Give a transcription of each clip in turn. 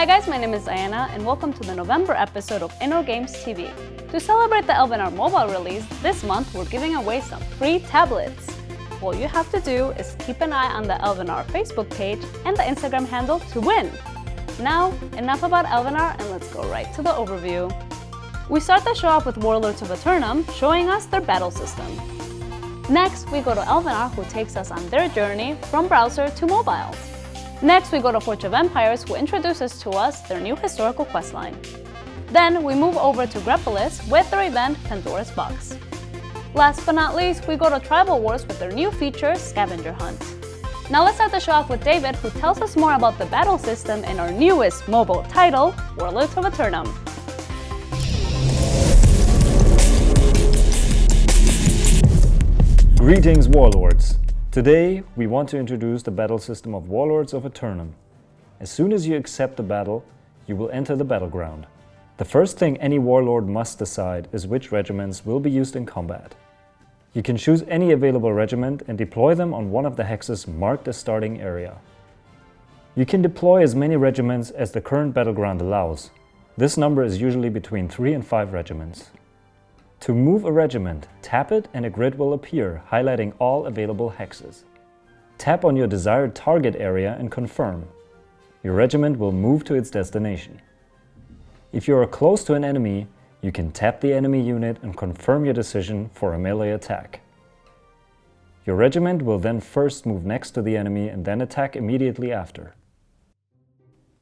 Hi guys, my name is Diana and welcome to the November episode of InnoGames TV. To celebrate the Elvenar mobile release, this month we're giving away some free tablets. All you have to do is keep an eye on the Elvenar Facebook page and the Instagram handle to win. Now, enough about Elvenar and let's go right to the overview. We start the show off with Warlords of Eternum showing us their battle system. Next, we go to Elvenar, who takes us on their journey from browser to mobile. Next, we go to Forge of Empires, who introduces to us their new historical questline. Then, we move over to Grepolis with their event Pandoras Box. Last but not least, we go to Tribal Wars with their new feature, Scavenger Hunt. Now let's start the show off with David, who tells us more about the battle system in our newest mobile title, Warlords of Eternum. Greetings, Warlords! Today, we want to introduce the battle system of Warlords of Eternum. As soon as you accept the battle, you will enter the battleground. The first thing any Warlord must decide is which regiments will be used in combat. You can choose any available regiment and deploy them on one of the hexes marked as starting area. You can deploy as many regiments as the current battleground allows. This number is usually between 3 and 5 regiments. To move a regiment, tap it and a grid will appear, highlighting all available hexes. Tap on your desired target area and confirm. Your regiment will move to its destination. If you are close to an enemy, you can tap the enemy unit and confirm your decision for a melee attack. Your regiment will then first move next to the enemy and then attack immediately after.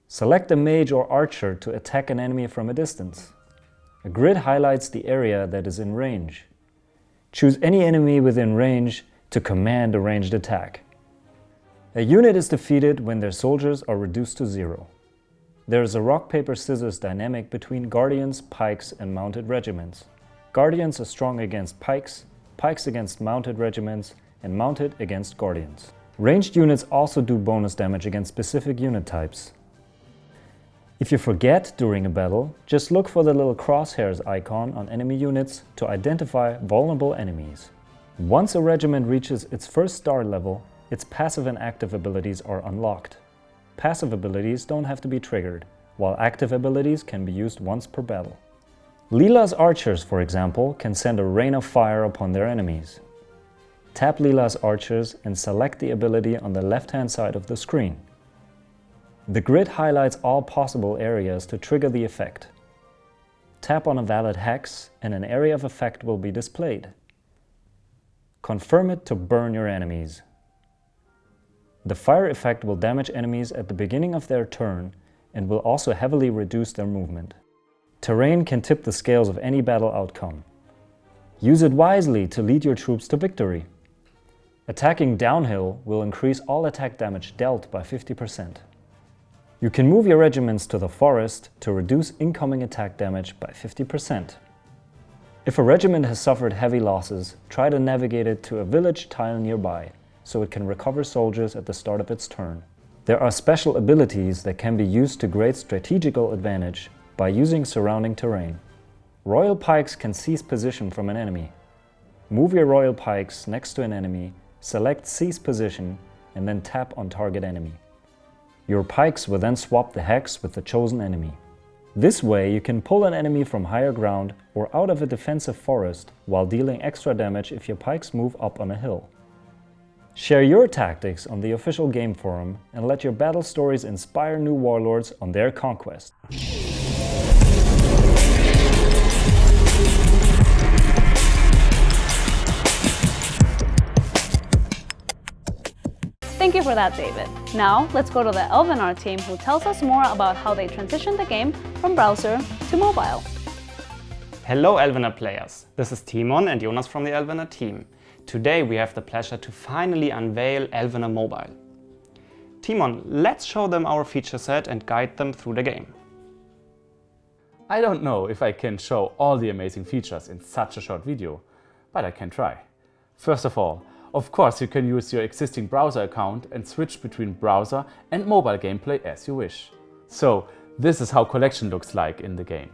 Select a mage or archer to attack an enemy from a distance. A grid highlights the area that is in range. Choose any enemy within range to command a ranged attack. A unit is defeated when their soldiers are reduced to 0. There is a rock, paper, scissors dynamic between guardians, pikes and mounted regiments. Guardians are strong against pikes, pikes against mounted regiments and mounted against guardians. Ranged units also do bonus damage against specific unit types. If you forget during a battle, just look for the little crosshairs icon on enemy units to identify vulnerable enemies. Once a regiment reaches its first star level, its passive and active abilities are unlocked. Passive abilities don't have to be triggered, while active abilities can be used once per battle. Leela's archers, for example, can send a rain of fire upon their enemies. Tap Leela's archers and select the ability on the left-hand side of the screen. The grid highlights all possible areas to trigger the effect. Tap on a valid hex and an area of effect will be displayed. Confirm it to burn your enemies. The fire effect will damage enemies at the beginning of their turn and will also heavily reduce their movement. Terrain can tip the scales of any battle outcome. Use it wisely to lead your troops to victory. Attacking downhill will increase all attack damage dealt by 50%. You can move your regiments to the forest to reduce incoming attack damage by 50%. If a regiment has suffered heavy losses, try to navigate it to a village tile nearby, so it can recover soldiers at the start of its turn. There are special abilities that can be used to great strategical advantage by using surrounding terrain. Royal pikes can seize position from an enemy. Move your royal pikes next to an enemy, select seize position, and then tap on target enemy. Your pikes will then swap the hex with the chosen enemy. This way you can pull an enemy from higher ground or out of a defensive forest while dealing extra damage if your pikes move up on a hill. Share your tactics on the official game forum and let your battle stories inspire new warlords on their conquest. Thank you for that, David. Now, let's go to the Elvenar team, who tells us more about how they transitioned the game from browser to mobile. Hello Elvenar players, this is Timon and Jonas from the Elvenar team. Today we have the pleasure to finally unveil Elvenar Mobile. Timon, let's show them our feature set and guide them through the game. I don't know if I can show all the amazing features in such a short video, but I can try. First of course you can use your existing browser account and switch between browser and mobile gameplay as you wish. So this is how collection looks like in the game.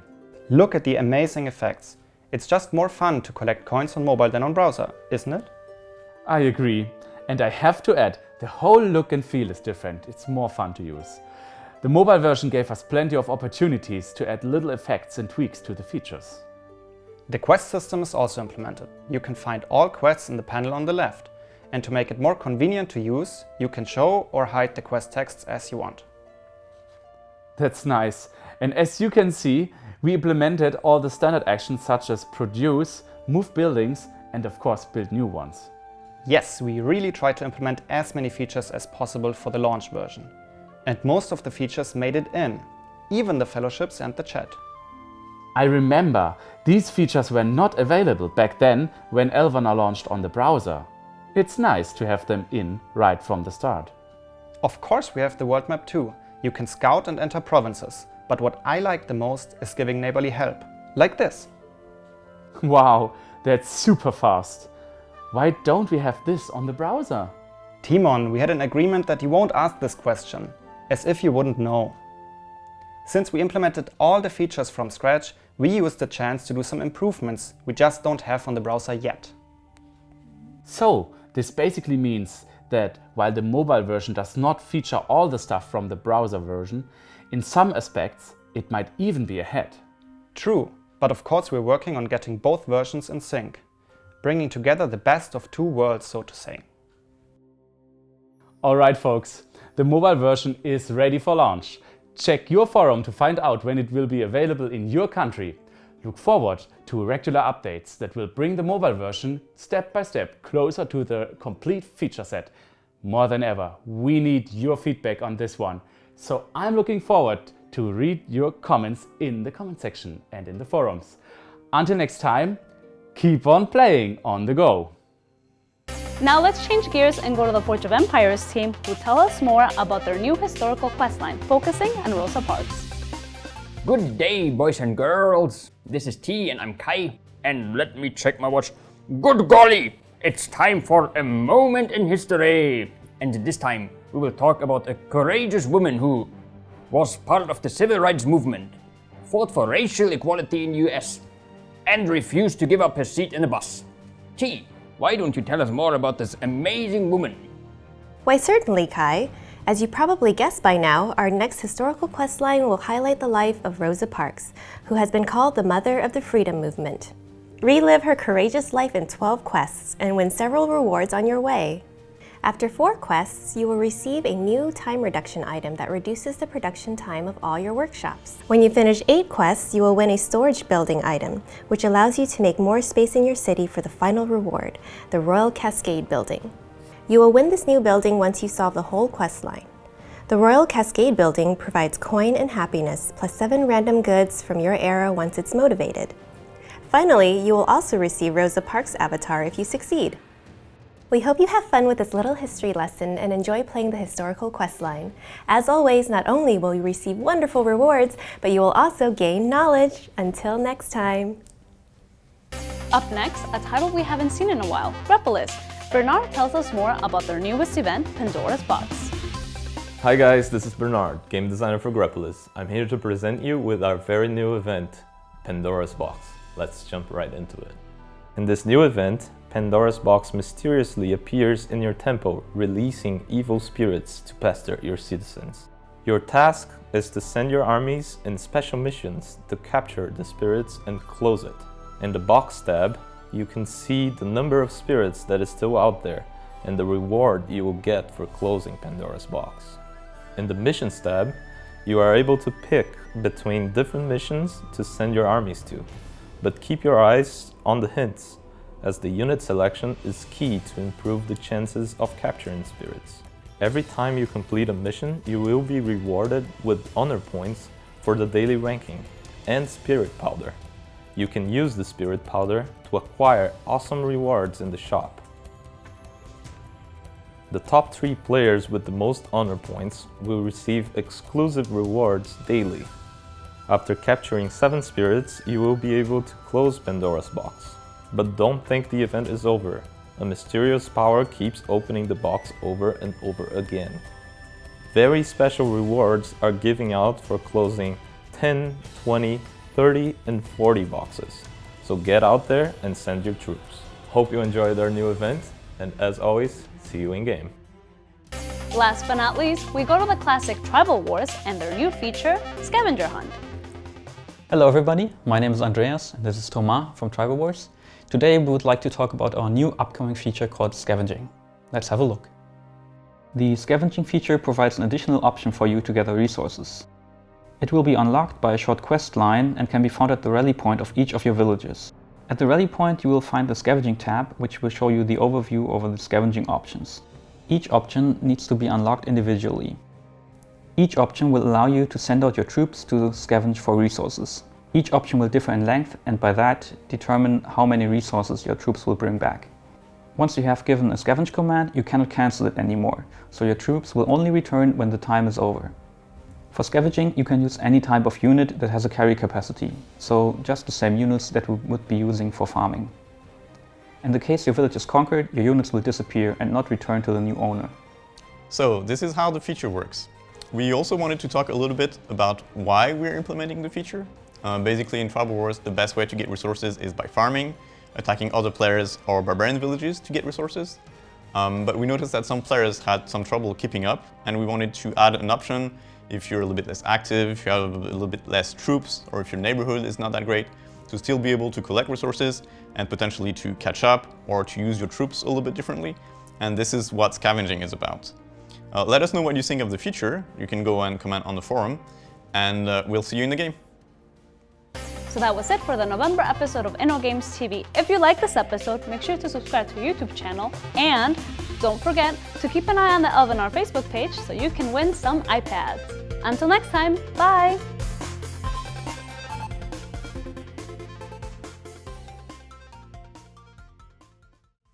Look at the amazing effects. It's just more fun to collect coins on mobile than on browser, isn't it? I agree, and I have to add, the whole look and feel is different. It's more fun to use. The mobile version gave us plenty of opportunities to add little effects and tweaks to the features. The quest system is also implemented. You can find all quests in the panel on the left. And to make it more convenient to use, you can show or hide the quest texts as you want. That's nice. And as you can see, we implemented all the standard actions such as produce, move buildings, and of course build new ones. Yes, we really tried to implement as many features as possible for the launch version. And most of the features made it in, even the fellowships and the chat. I remember these features were not available back then when Elvenar launched on the browser. It's nice to have them in right from the start. Of course we have the world map too. You can scout and enter provinces, but what I like the most is giving neighborly help, like this. Wow, that's super fast. Why don't we have this on the browser? Timon, we had an agreement that you won't ask this question, as if you wouldn't know. Since we implemented all the features from scratch, we used the chance to do some improvements we just don't have on the browser yet. So, this basically means that while the mobile version does not feature all the stuff from the browser version, in some aspects it might even be ahead. True, but of course we're working on getting both versions in sync, bringing together the best of two worlds, so to say. Alright folks, the mobile version is ready for launch. Check your forum to find out when it will be available in your country. Look forward to regular updates that will bring the mobile version step by step closer to the complete feature set. More than ever, we need your feedback on this one. So I'm looking forward to read your comments in the comment section and in the forums. Until next time, keep on playing on the go. Now let's change gears and go to the Forge of Empires team, who tell us more about their new historical questline focusing on Rosa Parks. Good day, boys and girls. This is T and I'm Kai. And let me check my watch. Good golly! It's time for a moment in history. And this time we will talk about a courageous woman who was part of the civil rights movement, fought for racial equality in US, and refused to give up her seat in the bus. T, why don't you tell us more about this amazing woman? Why certainly, Kai. As you probably guessed by now, our next historical questline will highlight the life of Rosa Parks, who has been called the mother of the freedom movement. Relive her courageous life in 12 quests and win several rewards on your way. After 4 quests, you will receive a new time reduction item that reduces the production time of all your workshops. When you finish 8 quests, you will win a storage building item, which allows you to make more space in your city for the final reward, the Royal Cascade Building. You will win this new building once you solve the whole quest line. The Royal Cascade Building provides coin and happiness, plus 7 random goods from your era once it's motivated. Finally, you will also receive Rosa Parks' avatar if you succeed. We hope you have fun with this little history lesson and enjoy playing the historical questline. As always, not only will you receive wonderful rewards, but you will also gain knowledge. Until next time. Up next, a title we haven't seen in a while, Grepolis. Bernard tells us more about their newest event, Pandoras Box. Hi guys, this is Bernard, game designer for Grepolis. I'm here to present you with our very new event, Pandoras Box. Let's jump right into it. In this new event, Pandoras Box mysteriously appears in your temple, releasing evil spirits to pester your citizens. Your task is to send your armies in special missions to capture the spirits and close it. In the box tab, you can see the number of spirits that is still out there and the reward you will get for closing Pandoras Box. In the missions tab, you are able to pick between different missions to send your armies to, but keep your eyes on the hints, as the unit selection is key to improve the chances of capturing spirits. Every time you complete a mission, you will be rewarded with honor points for the daily ranking and spirit powder. You can use the spirit powder to acquire awesome rewards in the shop. The top 3 players with the most honor points will receive exclusive rewards daily. After capturing 7 spirits, you will be able to close Pandoras Box. But don't think the event is over. A mysterious power keeps opening the box over and over again. Very special rewards are giving out for closing 10, 20, 30 and 40 boxes. So get out there and send your troops. Hope you enjoyed our new event, and as always, see you in game. Last but not least, we go to the classic Tribal Wars and their new feature, Scavenger Hunt. Hello everybody, my name is Andreas and this is Thomas from Tribal Wars. Today we would like to talk about our new upcoming feature called Scavenging. Let's have a look. The Scavenging feature provides an additional option for you to gather resources. It will be unlocked by a short quest line and can be found at the rally point of each of your villages. At the rally point you will find the Scavenging tab, which will show you the overview over the scavenging options. Each option needs to be unlocked individually. Each option will allow you to send out your troops to scavenge for resources. Each option will differ in length and by that determine how many resources your troops will bring back. Once you have given a scavenge command, you cannot cancel it anymore, so your troops will only return when the time is over. For scavenging, you can use any type of unit that has a carry capacity, so just the same units that we would be using for farming. In the case your village is conquered, your units will disappear and not return to the new owner. So this is how the feature works. We also wanted to talk a little bit about why we're implementing the feature. Basically in Tribal Wars, the best way to get resources is by farming, attacking other players or barbarian villages to get resources. But we noticed that some players had some trouble keeping up, and we wanted to add an option if you're a little bit less active, if you have a little bit less troops, or if your neighborhood is not that great, to still be able to collect resources and potentially to catch up or to use your troops a little bit differently. And this is what scavenging is about. Let us know what you think of the feature. You can go and comment on the forum, and we'll see you in the game. So that was it for the November episode of InnoGames TV. If you like this episode, make sure to subscribe to our YouTube channel and don't forget to keep an eye on the Elvenar Facebook page so you can win some iPads. Until next time, bye!